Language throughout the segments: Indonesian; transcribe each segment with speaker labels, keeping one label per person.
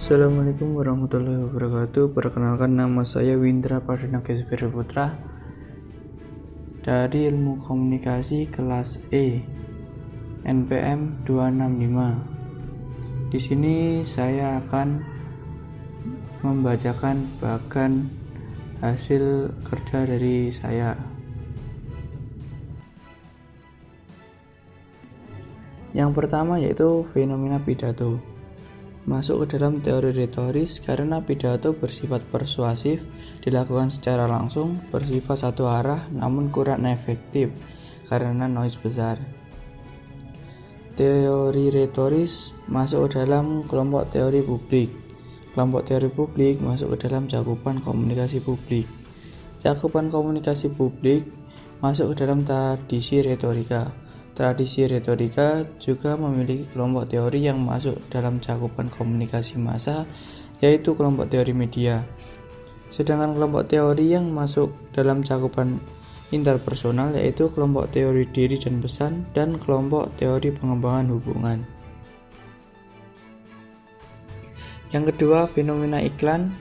Speaker 1: Assalamualaikum warahmatullahi wabarakatuh. Perkenalkan, nama saya Windra Pardana Gesbir Putra dari Ilmu Komunikasi kelas E NPM 265. Di sini saya akan membacakan bagan hasil kerja dari saya. Yang pertama yaitu fenomena pidato. Masuk ke dalam teori retoris karena pidato bersifat persuasif, dilakukan secara langsung, bersifat satu arah, namun kurang efektif karena noise besar. Teori retoris masuk ke dalam kelompok teori publik. Kelompok teori publik masuk ke dalam cakupan komunikasi publik. Cakupan komunikasi publik masuk ke dalam tradisi retorika. Tradisi retorika juga memiliki kelompok teori yang masuk dalam cakupan komunikasi massa, yaitu kelompok teori media. Sedangkan kelompok teori yang masuk dalam cakupan interpersonal yaitu kelompok teori diri dan pesan dan kelompok teori pengembangan hubungan. Yang kedua, fenomena iklan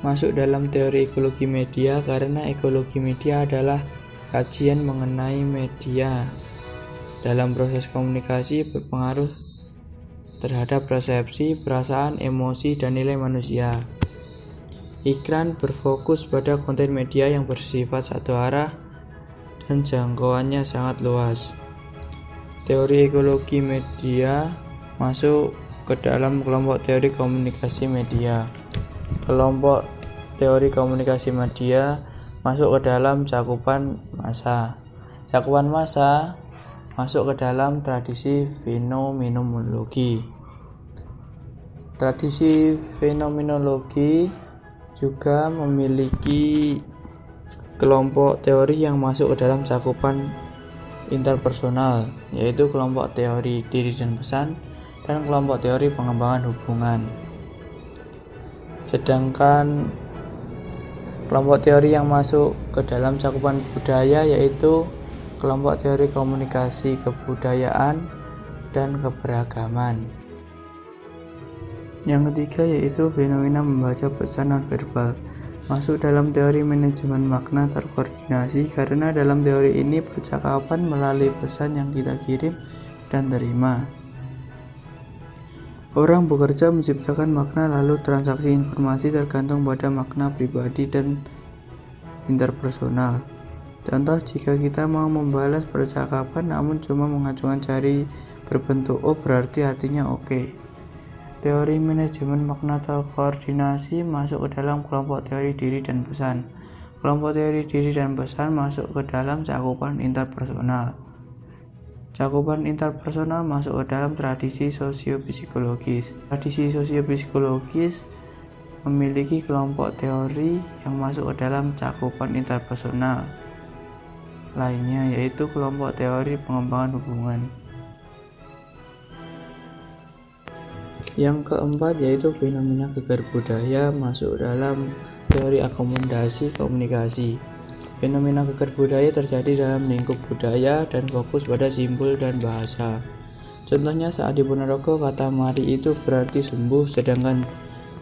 Speaker 1: masuk dalam teori ekologi media karena ekologi media adalah kajian mengenai media dalam proses komunikasi berpengaruh terhadap persepsi, perasaan, emosi, dan nilai manusia. Iklan berfokus pada konten media yang bersifat satu arah dan jangkauannya sangat luas. Teori ekologi media masuk ke dalam kelompok teori komunikasi media. Kelompok teori komunikasi media masuk ke dalam cakupan massa. Cakupan massa masuk ke dalam tradisi fenomenologi. Tradisi fenomenologi juga memiliki kelompok teori yang masuk ke dalam cakupan interpersonal, yaitu kelompok teori diri dan pesan dan kelompok teori pengembangan hubungan. Sedangkan kelompok teori yang masuk ke dalam cakupan budaya yaitu kelompok teori komunikasi kebudayaan dan keberagaman. Yang ketiga yaitu fenomena membaca pesan nonverbal. Masuk dalam teori manajemen makna terkoordinasi karena dalam teori ini percakapan melalui pesan yang kita kirim dan terima. Orang bekerja menciptakan makna lalu transaksi informasi tergantung pada makna pribadi dan interpersonal. Contoh, jika kita mau membalas percakapan namun cuma mengacungkan jari berbentuk O berarti artinya oke. Teori manajemen makna terkoordinasi masuk ke dalam kelompok teori diri dan pesan. Kelompok teori diri dan pesan masuk ke dalam cakupan interpersonal. Cakupan interpersonal masuk ke dalam tradisi sosiopsikologis. Tradisi sosiopsikologis memiliki kelompok teori yang masuk ke dalam cakupan interpersonal lainnya, yaitu kelompok teori pengembangan hubungan. Yang keempat yaitu fenomena gegar budaya masuk dalam teori akomodasi komunikasi. Fenomena gegar budaya terjadi dalam lingkup budaya dan fokus pada simbol dan bahasa. Contohnya saat di Ponorogo kata mari itu berarti sembuh, sedangkan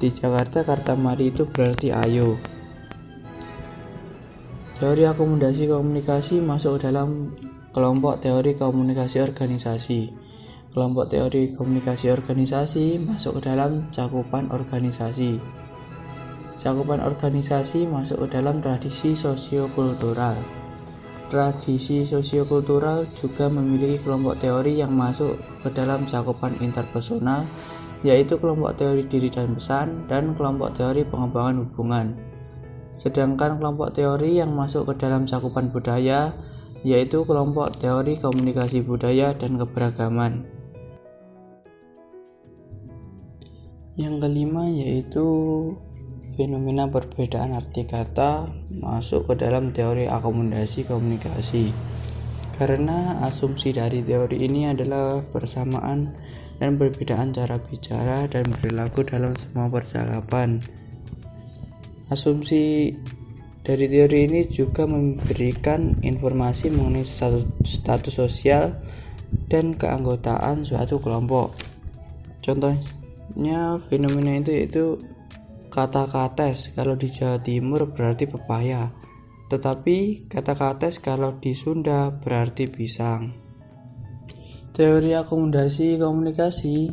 Speaker 1: di Jakarta kata mari itu berarti ayo. Teori akomodasi komunikasi masuk dalam kelompok teori komunikasi organisasi. Kelompok teori komunikasi organisasi masuk ke dalam cakupan organisasi. Cakupan organisasi masuk ke dalam tradisi sosiokultural. Tradisi sosiokultural juga memiliki kelompok teori yang masuk ke dalam cakupan interpersonal, yaitu kelompok teori diri dan pesan dan kelompok teori pengembangan hubungan. Sedangkan kelompok teori yang masuk ke dalam cakupan budaya yaitu kelompok teori komunikasi budaya dan keberagaman. Yang kelima yaitu fenomena perbedaan arti kata masuk ke dalam teori akomodasi komunikasi. Karena asumsi dari teori ini adalah persamaan dan perbedaan cara bicara dan perilaku dalam semua percakapan. Asumsi dari teori ini juga memberikan informasi mengenai status sosial dan keanggotaan suatu kelompok. Contohnya fenomena itu yaitu kata kates kalau di Jawa Timur berarti pepaya, tetapi kata kates kalau di Sunda berarti pisang. Teori akomodasi komunikasi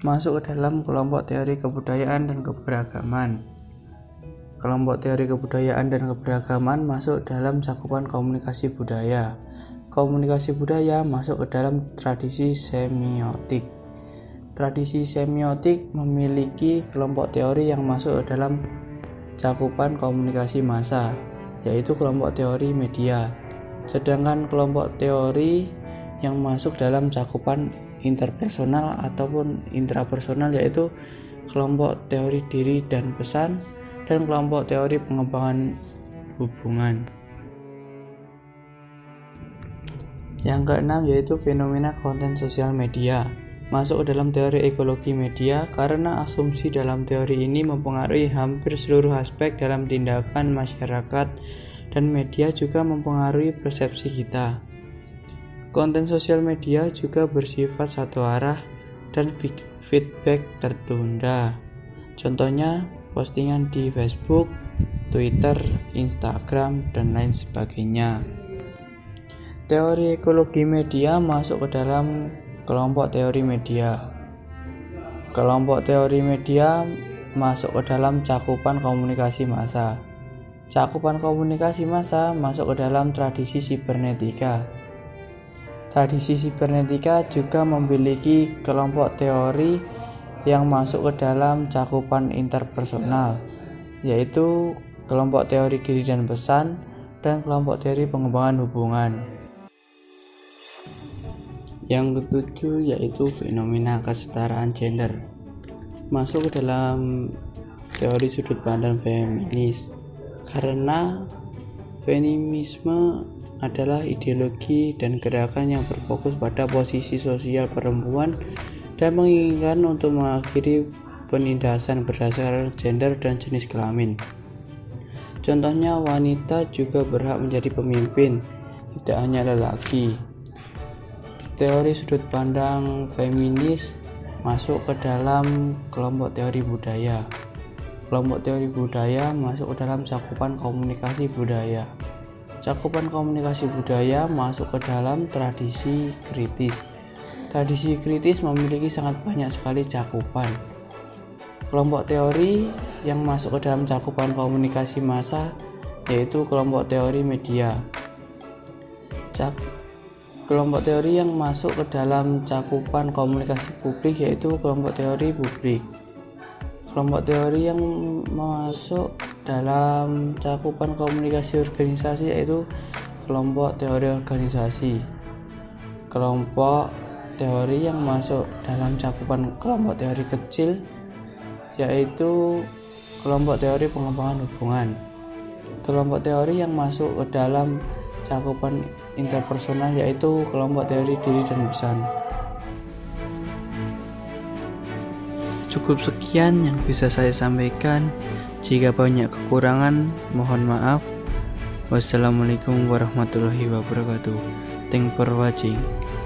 Speaker 1: masuk ke dalam kelompok teori kebudayaan dan keberagaman. Kelompok teori kebudayaan dan keberagaman masuk dalam cakupan komunikasi budaya. Komunikasi budaya masuk ke dalam tradisi semiotik. Tradisi semiotik memiliki kelompok teori yang masuk ke dalam cakupan komunikasi massa, yaitu kelompok teori media. Sedangkan kelompok teori yang masuk dalam cakupan interpersonal ataupun intrapersonal yaitu kelompok teori diri dan pesan dan kelompok teori pengembangan hubungan. Yang keenam yaitu fenomena konten sosial media. Masuk ke dalam teori ekologi media karena asumsi dalam teori ini mempengaruhi hampir seluruh aspek dalam tindakan masyarakat dan media juga mempengaruhi persepsi kita. Konten sosial media juga bersifat satu arah dan feedback tertunda. Contohnya postingan di Facebook, Twitter, Instagram, dan lain sebagainya. Teori ekologi media masuk ke dalam kelompok teori media. Kelompok teori media masuk ke dalam cakupan komunikasi massa. Cakupan komunikasi massa masuk ke dalam tradisi sibernetika. Tradisi sibernetika juga memiliki kelompok teori yang masuk ke dalam cakupan interpersonal, yaitu kelompok teori diri dan pesan dan kelompok teori pengembangan hubungan. Yang ketujuh yaitu fenomena kesetaraan gender. Masuk ke dalam teori sudut pandang feminis karena feminisme adalah ideologi dan gerakan yang berfokus pada posisi sosial perempuan dan menginginkan untuk mengakhiri penindasan berdasarkan gender dan jenis kelamin. Contohnya wanita juga berhak menjadi pemimpin, tidak hanya lelaki. Teori sudut pandang feminis masuk ke dalam kelompok teori budaya. Kelompok teori budaya masuk ke dalam cakupan komunikasi budaya. Cakupan komunikasi budaya masuk ke dalam tradisi kritis. Tradisi kritis memiliki sangat banyak sekali cakupan. Kelompok teori yang masuk ke dalam cakupan komunikasi massa yaitu kelompok teori media. Kelompok teori yang masuk ke dalam cakupan komunikasi publik yaitu kelompok teori publik. Kelompok teori yang masuk dalam cakupan komunikasi organisasi yaitu kelompok teori organisasi. Kelompok teori yang masuk dalam cakupan kelompok teori kecil yaitu kelompok teori pengembangan hubungan. Kelompok teori yang masuk ke dalam cakupan interpersonal yaitu kelompok teori diri dan pesan. Cukup sekian yang bisa saya sampaikan. Jika banyak kekurangan, mohon maaf. Wassalamualaikum warahmatullahi wabarakatuh. Thanks for watching.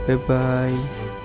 Speaker 1: Bye bye.